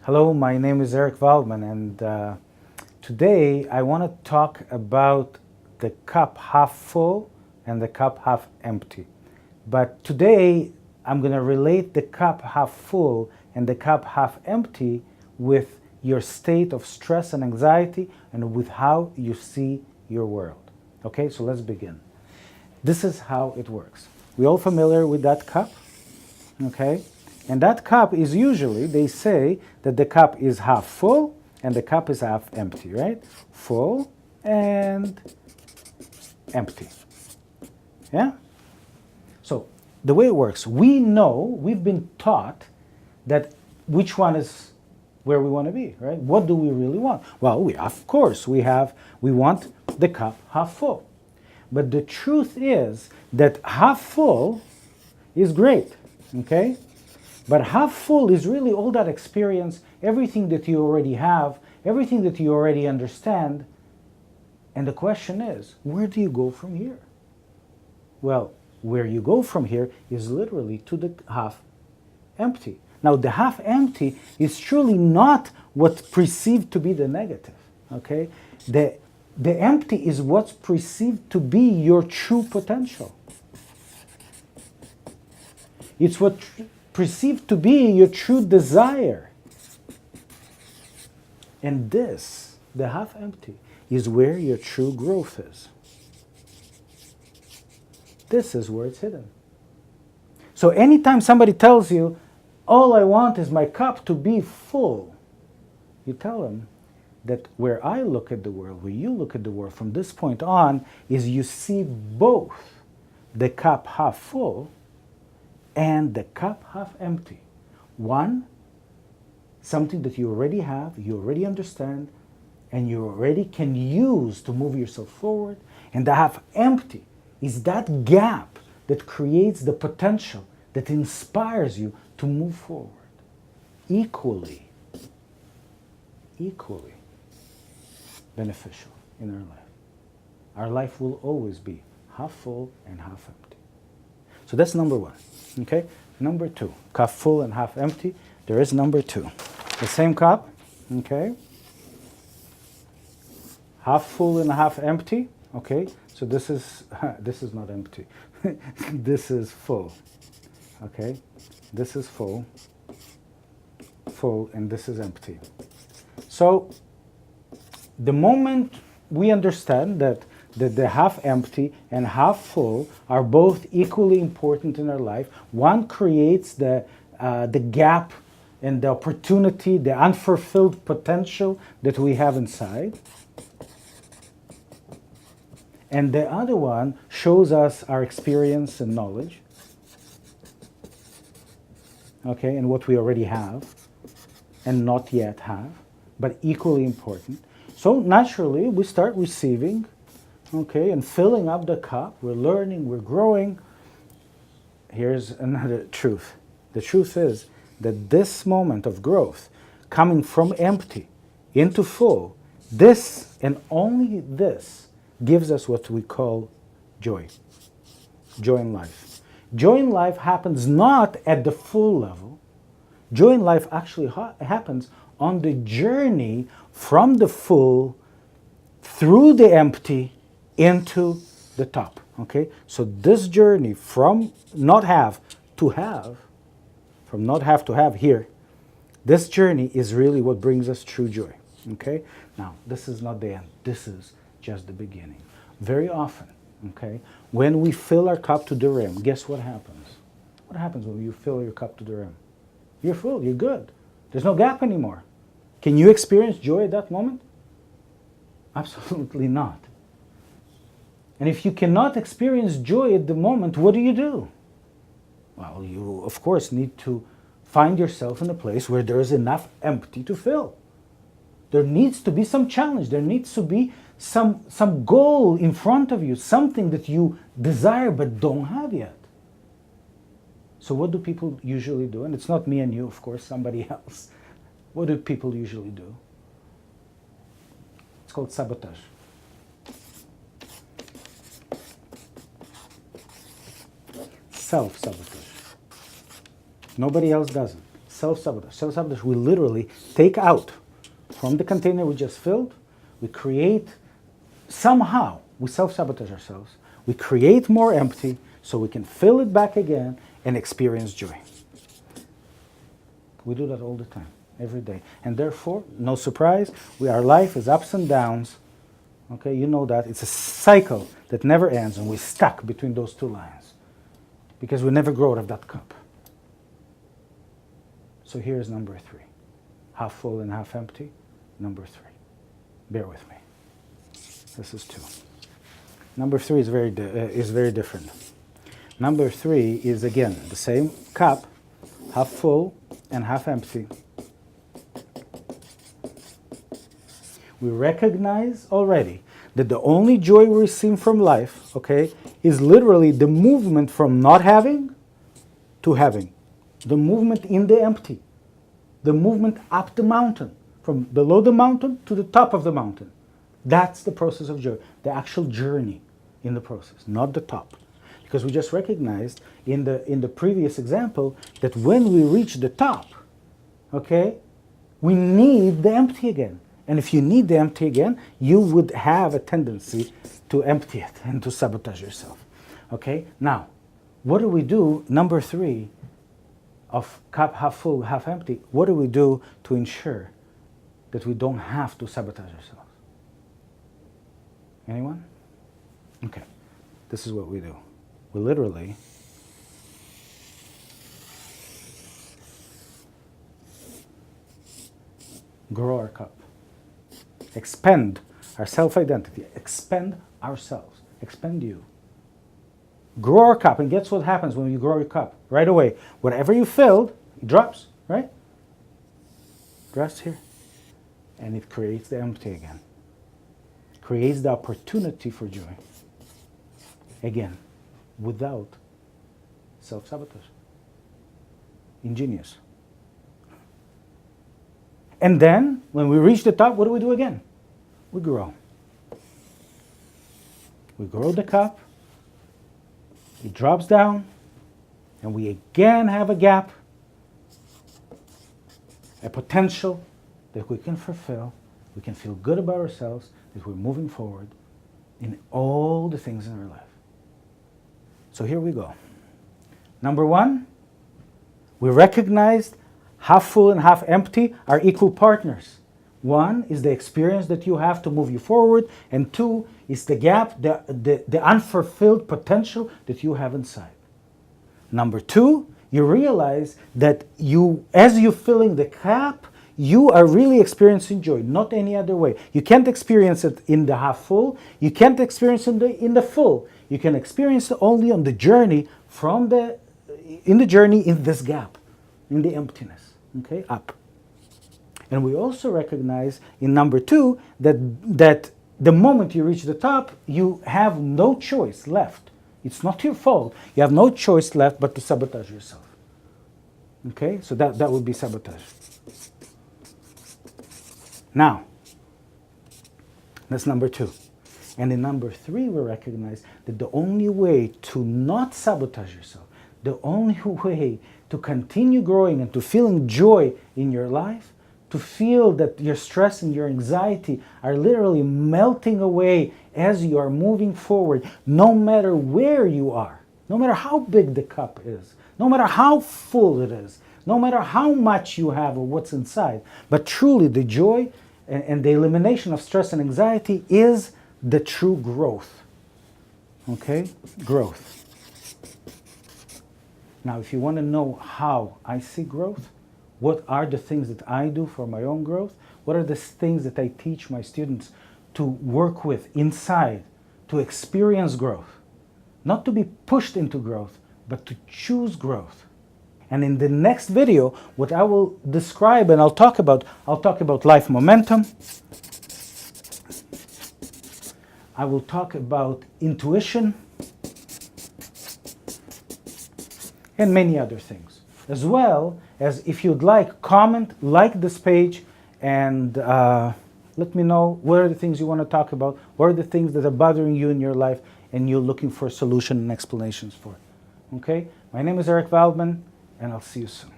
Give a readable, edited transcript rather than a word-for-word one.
Hello, my name is Erik Valdman, and today I want to talk about the cup half full and the cup half empty. But today I'm going to relate the cup half full and the cup half empty with your state of stress and anxiety and with how you see your world. Okay, so let's begin. This is how it works. We all familiar with that cup? Okay? And that cup is usually, they say that the cup is half full and the cup is half empty, right? Full and empty. Yeah? So the way it works, we know, we've been taught that which one is where we want to be, right? What do we really want? Well, of course, we want the cup half full. But the truth is that half full is great, okay? But half full is really all that experience, everything that you already have, everything that you already understand. And the question is, where do you go from here? Well, where you go from here is literally to the half empty. Now, the half empty is truly not what's perceived to be the negative, okay? The empty is what's perceived to be your true potential. It's what perceived to be your true desire. And this, the half empty, is where your true growth is. This is where it's hidden. So anytime somebody tells you, all I want is my cup to be full, you tell them that where I look at the world, where you look at the world from this point on, is you see both the cup half full and the cup half empty. One, something that you already have, you already understand, and you already can use to move yourself forward. And the half empty is that gap that creates the potential that inspires you to move forward. Equally beneficial in our life. Our life will always be half full and half empty. So that's number one. Okay? Number two, cup full and half empty. There is number two. The same cup, okay? Half full and half empty, okay? So this is not empty. This is full, okay? This is full, and this is empty. So the moment we understand that the half empty and half full are both equally important in our life, one creates the gap and the opportunity, the unfulfilled potential that we have inside. And the other one shows us our experience and knowledge, okay, and what we already have and not yet have, but equally important. So naturally, we start receiving, okay, and filling up the cup. We're learning, we're growing. Here's another truth. The truth is that this moment of growth, coming from empty into full, this and only this gives us what we call joy. Joy in life. Joy in life happens not at the full level. Joy in life actually happens on the journey from the full through the empty into the top. Okay? So this journey from not have to have, from not have to have here, this journey is really what brings us true joy. Okay? Now, this is not the end. This is just the beginning. Very often, okay, when we fill our cup to the rim, guess what happens? What happens when you fill your cup to the rim? You're full, you're good. There's no gap anymore. Can you experience joy at that moment? Absolutely not. And if you cannot experience joy at the moment, what do? Well, you, of course, need to find yourself in a place where there is enough empty to fill. There needs to be some challenge. There needs to be some goal in front of you, something that you desire but don't have yet. So what do people usually do? And it's not me and you, of course, somebody else. What do people usually do? It's called sabotage. Self-sabotage. Nobody else does it. self-sabotage. Self-sabotage, we literally take out from the container we just filled, we create, somehow, we self-sabotage ourselves. We create more empty so we can fill it back again and experience joy. We do that all the time, every day. And therefore, no surprise, our life is ups and downs. Okay, you know that. It's a cycle that never ends, and we're stuck between those two lines because we never grow out of that cup. So here's number 3. Half full and half empty. Number 3. Bear with me. This is 2. Number 3 is very different. Number 3 is, again, the same cup, half full and half empty. We recognize already that the only joy we receive from life, okay, is literally the movement from not having to having. The movement in the empty. The movement up the mountain. From below the mountain to the top of the mountain. That's the process of joy. The actual journey in the process, not the top. Because we just recognized in the previous example that when we reach the top, okay, we need the empty again. And if you need the empty again, you would have a tendency to empty it and to sabotage yourself. Okay? Now, what do we do? Number 3 of cup half full, half empty. What do we do to ensure that we don't have to sabotage ourselves? Anyone? Okay. This is what we do. We literally grow our cup. Expand our self-identity. Expand ourselves. Expand you. Grow our cup. And guess what happens when you grow your cup? Right away. Whatever you filled, it drops, right? Drops here. And it creates the empty again. Creates the opportunity for joy. Again, without self-sabotage. Ingenious. And then, when we reach the top, what do we do again? We grow. We grow the cup, it drops down, and we again have a gap, a potential that we can fulfill, we can feel good about ourselves, that we're moving forward in all the things in our life. So here we go. Number 1, we recognized half full and half empty are equal partners. 1 is the experience that you have to move you forward, and 2 is the gap, the unfulfilled potential that you have inside. Number 2, you realize that as you're filling the cup, you are really experiencing joy, not any other way. You can't experience it in the half full. You can't experience it in the full. You can experience it only on the journey in this gap, in the emptiness, okay, up. And we also recognize in number 2 that the moment you reach the top, you have no choice left. It's not your fault. You have no choice left but to sabotage yourself. Okay, so that would be sabotage. Now, that's number 2. And in number 3, we recognize that the only way to not sabotage yourself, the only way to continue growing and to feeling joy in your life, to feel that your stress and your anxiety are literally melting away as you are moving forward, no matter where you are, no matter how big the cup is, no matter how full it is, no matter how much you have or what's inside, but truly the joy and the elimination of stress and anxiety is the true growth. Okay? Growth. Now, if you want to know how I see growth, what are the things that I do for my own growth, what are the things that I teach my students to work with inside, to experience growth, not to be pushed into growth, but to choose growth. And in the next video, what I will describe and I'll talk about life momentum. I will talk about intuition and many other things. As well as, if you'd like this page and let me know what are the things you want to talk about, what are the things that are bothering you in your life and you're looking for a solution and explanations for. Okay? My name is Erik Valdman, and I'll see you soon.